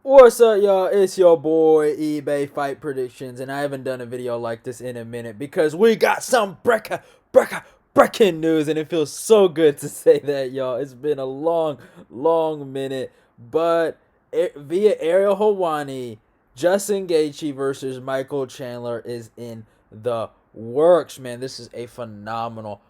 What's up, y'all? It's your boy eBay Fight Predictions, and I haven't done a video like this in a minute because we got some breaking news, and it feels so good to say that, y'all. It's been a long minute, but via Ariel Helwani, Justin Gaethje versus Michael Chandler is in the works, man. This is a phenomenal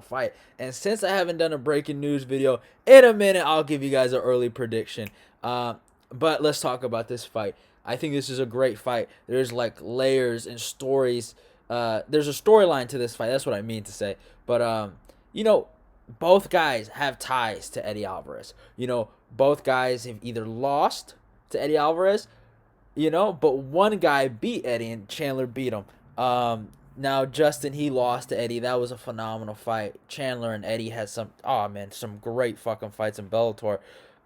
fight. And since I haven't done a breaking news video in a minute, I'll give you guys an early prediction. Uh, but let's talk about this fight. I think this is a great fight. There's like layers and stories. There's a storyline to this fight. That's what I mean to say. But you know, both guys have ties to Eddie Alvarez. Both guys have either lost to Eddie Alvarez, but one guy beat Eddie and Chandler beat him. Now Justin, he lost to Eddie. That was a phenomenal fight. Chandler and Eddie had some great fucking fights in Bellator.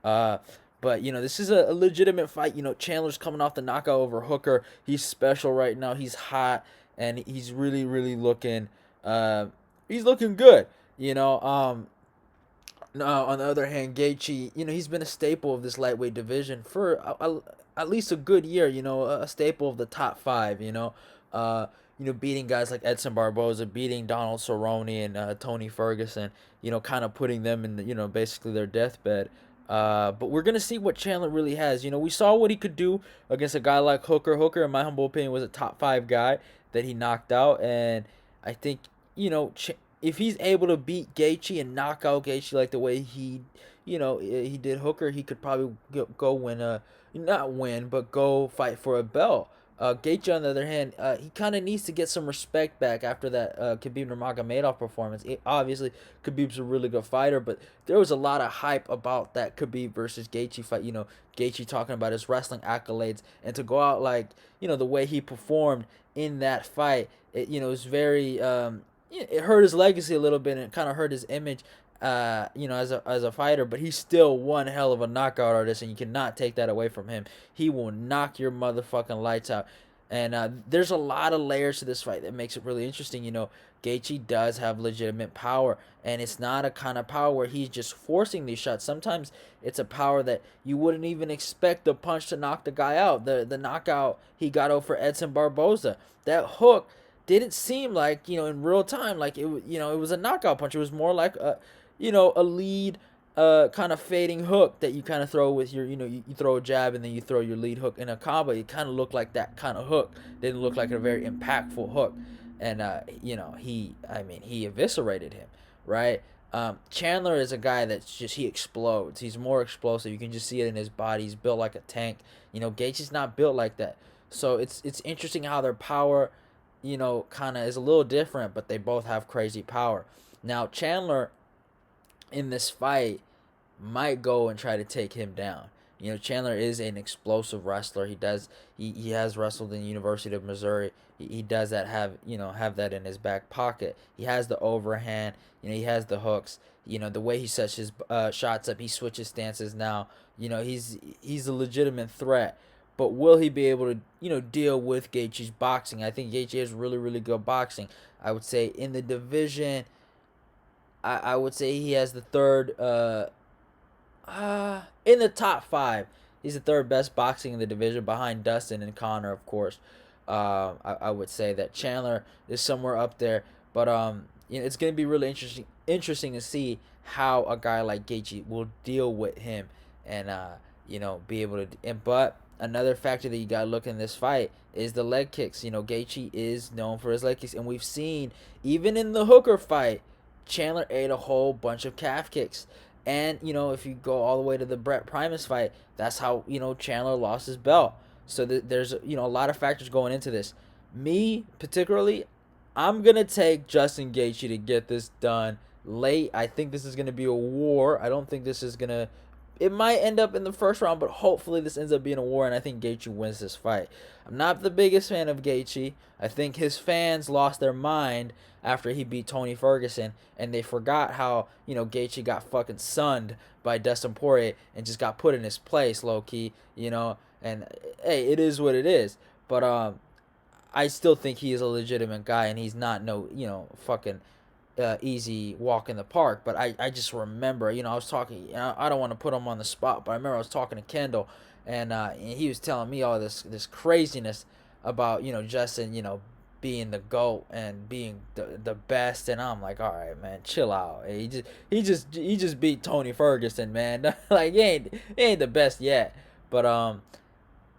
Uh, but this is a legitimate fight. Chandler's coming off the knockout over Hooker. He's special right now. He's hot and he's really looking. He's looking good. Now, on the other hand, Gaethje, he's been a staple of this lightweight division for at least a good year. A staple of the top five. Beating guys like Edson Barboza, beating Donald Cerrone and Tony Ferguson. Kind of putting them in basically their deathbed. But we're gonna see what Chandler really has. We saw what he could do against a guy like Hooker. Hooker, in my humble opinion, was a top five guy that he knocked out, and I think if he's able to beat Gaethje and knock out Gaethje like the way he did Hooker, he could probably go win not win, but go fight for a belt. Gaethje, on the other hand, he kind of needs to get some respect back after that Khabib Nurmagomedov performance. Obviously, Khabib's a really good fighter, but there was a lot of hype about that Khabib versus Gaethje fight. Gaethje talking about his wrestling accolades, and to go out like the way he performed in that fight, it was very it hurt his legacy a little bit, and it kind of hurt his image. As a fighter, but he's still one hell of a knockout artist, and you cannot take that away from him. He will knock your motherfucking lights out. And there's a lot of layers to this fight that makes it really interesting. Gaethje does have legitimate power, and it's not a kind of power where he's just forcing these shots. Sometimes it's a power that you wouldn't even expect the punch to knock the guy out. The knockout he got over Edson Barboza, that hook didn't seem like in real time like it was a knockout punch. It was more like a lead kind of fading hook that you kind of throw with your, you throw a jab and then you throw your lead hook in a combo. It kind of looked like that kind of hook. Didn't look like a very impactful hook. And, he eviscerated him, right? Chandler is a guy that's he explodes. He's more explosive. You can just see it in his body. He's built like a tank. Gaethje's not built like that. So it's interesting how their power, kind of is a little different, but they both have crazy power. Now, Chandler in this fight might go and try to take him down. Chandler is an explosive wrestler. He has wrestled in the University of Missouri. He does have that in his back pocket. He has the overhand. He has the hooks. The way he sets his shots up, he switches stances now. He's a legitimate threat. But will he be able to deal with Gaethje's boxing? I think Gaethje has really good boxing. I would say in the division, I would say he has the third in the top five. He's the third best boxing in the division behind Dustin and Connor, of course. I would say that Chandler is somewhere up there, but it's gonna be really interesting to see how a guy like Gaethje will deal with him, and be able to. But another factor that you gotta look in this fight is the leg kicks. Gaethje is known for his leg kicks, and we've seen even in the Hooker fight, Chandler ate a whole bunch of calf kicks. And, if you go all the way to the Brett Primus fight, that's how, Chandler lost his belt. So there's, a lot of factors going into this. Me, particularly, I'm going to take Justin Gaethje to get this done late. I think this is going to be a war. I don't think this is going to... It might end up in the first round, but hopefully this ends up being a war, and I think Gaethje wins this fight. I'm not the biggest fan of Gaethje. I think his fans lost their mind after he beat Tony Ferguson, and they forgot how, Gaethje got fucking sunned by Dustin Poirier and just got put in his place, low-key, and, hey, it is what it is. But I still think he is a legitimate guy, and he's not fucking easy walk in the park. But I just remember, I was talking. I don't want to put him on the spot, but I remember I was talking to Kendall, and he was telling me all this craziness about Justin, being the GOAT and being the best, and I'm like, all right, man, chill out. He just beat Tony Ferguson, man. Like he ain't the best yet, but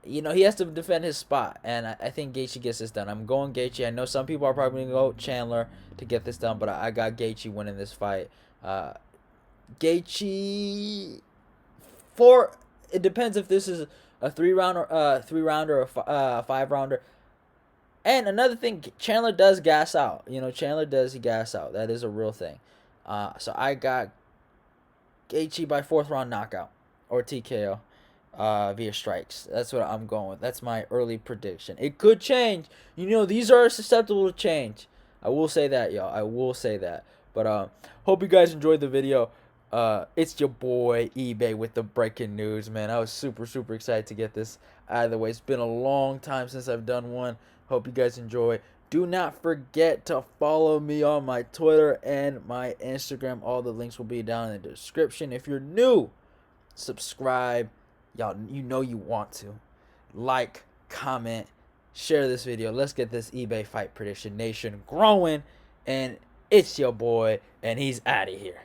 he has to defend his spot, and I think Gaethje gets this done. I'm going Gaethje. I know some people are probably gonna go Chandler to get this done, but I got Gaethje winning this fight. Gaethje for it depends if this is a three rounder or a 5 rounder. And another thing, Chandler does gas out. Chandler does gas out. That is a real thing. So I got Gaethje by fourth round knockout or TKO via strikes. That's what I'm going with. That's my early prediction. It could change. These are susceptible to change. I will say that, y'all. I will say that. But hope you guys enjoyed the video. It's your boy eBay with the breaking news, man. I was super excited to get this out of the way. It's been a long time since I've done one. Hope you guys enjoy. Do not forget to follow me on my Twitter and my Instagram. All the links will be down in the description. If you're new, subscribe. Y'all, you want to. Like, comment, share this video. Let's get this eBay Fight Prediction Nation growing. And it's your boy, and he's out of here.